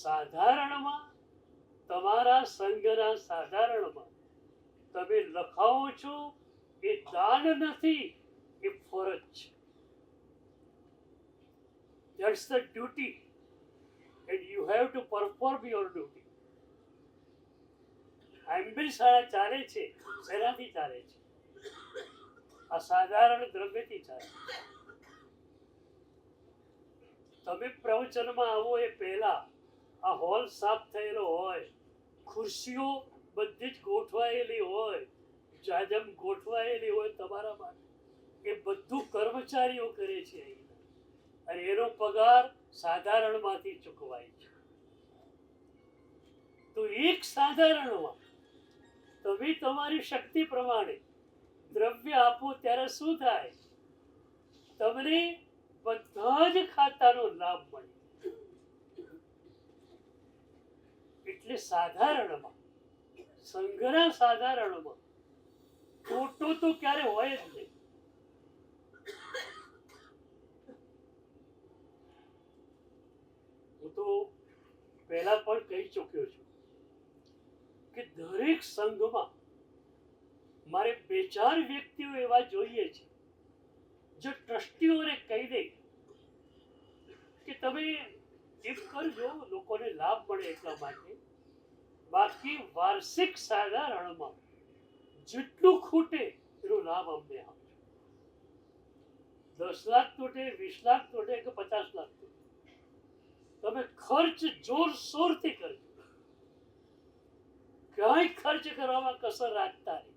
સાધારણમાં, તમારા સંઘના સાધારણમાં તમે લખાવો છો એ દાન નથી, એ ફરજ છે. That's the duty and you have to perform your duty. આંબેલ શાળા ચાલે છે, શેનાથી ચાલે છે? આ સાધારણ દ્રવ્યથી ચાલે. તમે પ્રવચનમાં આવો એ પહેલા આ હોલ સાફ થયેલો હોય, ખુરશીઓ બધી જ ગોઠવાયેલી હોય, જાજમ ગોઠવાયેલી હોય તમારા માટે. એ બધું કર્મચારીઓ કરે છે અને એનો પગાર સાધારણમાંથી ચૂકવાય છે. તો એક સાધારણમાં તમે તમારી શક્તિ પ્રમાણે દ્રવ્ય આપો ત્યારે શું થાય? તમને બધા જ ખાતાનો લાભ મળે. એટલે સાધારણમાં, સંઘના સાધારણમાં ખોટો તો ક્યારે હોય જ નહીં. હું તો પહેલા પણ કહી ચૂક્યો છું કે દરેક સંઘમાં મારે 2-4 વ્યક્તિઓ એવા જોઈએ છે જો ટ્રસ્ટીઓને કહી દે કે તમે એમ કરજો, લોકોને લાભ મળે એટલા માટે. બાકી વાર્ષિક સાધારણમાં જેટલું ખૂટે એનો લાભ અમને આપજો. 10 લાખ તૂટે, 20 લાખ તૂટે કે 50 લાખ તૂટે, તમે ખર્ચ જોરશોરથી કરજો. ક્યાંય ખર્ચ કરવામાં કસર રાખતા નહીં.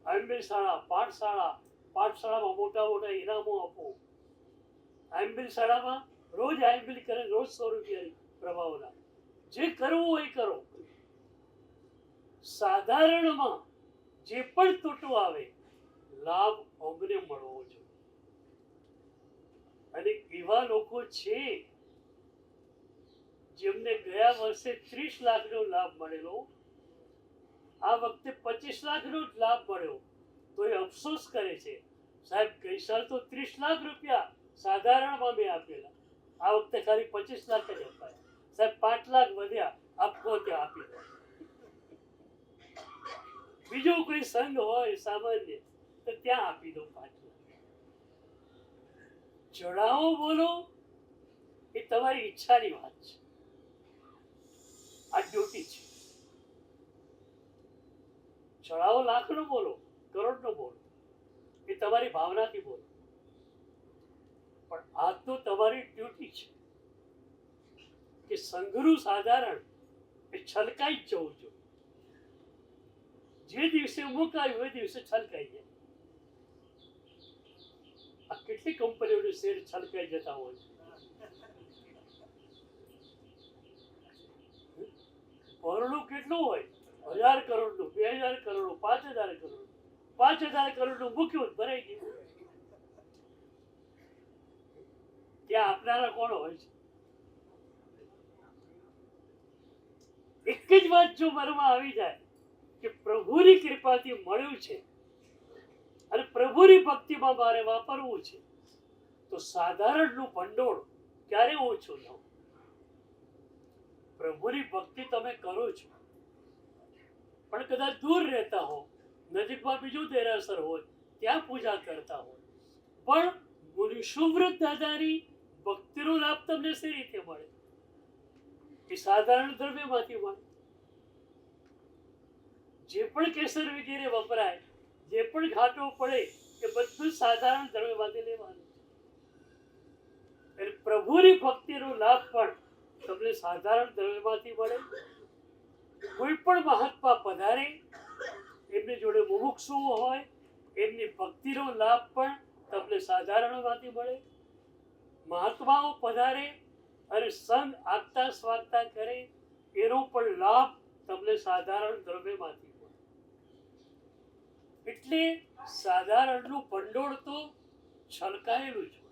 આંબેલ શાળા, પાઠશાળામાં મોટા મોટા ઇનામો આપો. આંબેલ શાળામાં રોજ આંબેલ કરે, રોજ 100 રૂપિયા પ્રભાવના. જે કરવું હોય કરો. સાધારણમાં જે પણ તૂટવું આવે, લાભ અમને મળવો જોઈએ. અને એવા લોકો છે જેમને ગયા વર્ષે 30 લાખનો લાભ મળેલો, આ વખતે 25 લાખનો જ લાભ મળ્યો, તો એ અફસોસ કરે છે, સાહેબ ગઈ સાલ તો 30 લાખ રૂપિયા સાધારણમાં મેં આપેલા, આ વખતે ખાલી 25 લાખ જ અપાયા. સાહેબ 5 લાખ વધ્યા, આપો ત્યાં આપી દો. બીજો કોઈ સંઘ હોય સામાન્ય તો ત્યાં આપી દો 5 લાખ. ચડાવો બોલો એ તમારી ઈચ્છાની વાત છે. આ ડ્યુટી છે. ચડાવો લાખનો બોલો, કરોડનો બોલો, એ તમારી ભાવનાથી બોલો, પણ આ તો તમારી ડ્યુટી છે કે સંઘનું સાધારણ એ છલકાઈ જ જવું જોઈએ. જે દિવસે મુકાયું એ દિવસે છલકાઈ જાય. આ કેટલી કંપનીઓનું શેર છલકાઈ જતા હોય છે. ભરણું કેટલું હોય? 1000 કરોડનું, 2000 કરોડનું, 5000 કરોડનું. 5000 કરોડનું મૂક્યું, ભરાઈ ગયું. ત્યાં આપનારા કોણ હોય છે? એક જ વાત જો મનમાં આવી જાય કે પ્રભુની કૃપાથી મળ્યું છે અને પ્રભુની ભક્તિમાં મારે વાપરવું છે, તો સાધારણનું ભંડોળ ક્યારે ઓછું ન. પ્રભુની ભક્તિ તમે કરો છો, પણ કદાચ દૂર રહેતા હો, નજીકમાં બીજું દેરાસર હોય, ત્યાં પૂજા કરતા હોય, પણ મુનિશુવ્રત દાદાની ભક્તિનો લાભ તમને શી રીતે મળે? એ સાધારણ દ્રવ્યમાંથી મળે. જે પણ કેસર વગેરે વપરાય, જે પણ ઘાટો પડે, એ બધું સાધારણ દ્રવ્યમાંથી લેવાનું. એટલે પ્રભુની ભક્તિનો લાભ પણ તમને સાધારણ દ્રવ્યમાંથી મળે. કોઈ પણ મહાત્મા પધારે, એમની જોડે મુમુક્ષુઓ હોય, એમની ભક્તિનો લાભ પણ તમને સાધારણમાંથી મળે. મહાત્માઓ પધારે અને સંઘ આગતા સ્વાગતા કરે, એનો પણ લાભ તમને સાધારણ દ્રવ્યમાંથી મળે. એટલે સાધારણનું ભંડોળ તો છલકાયેલું છે.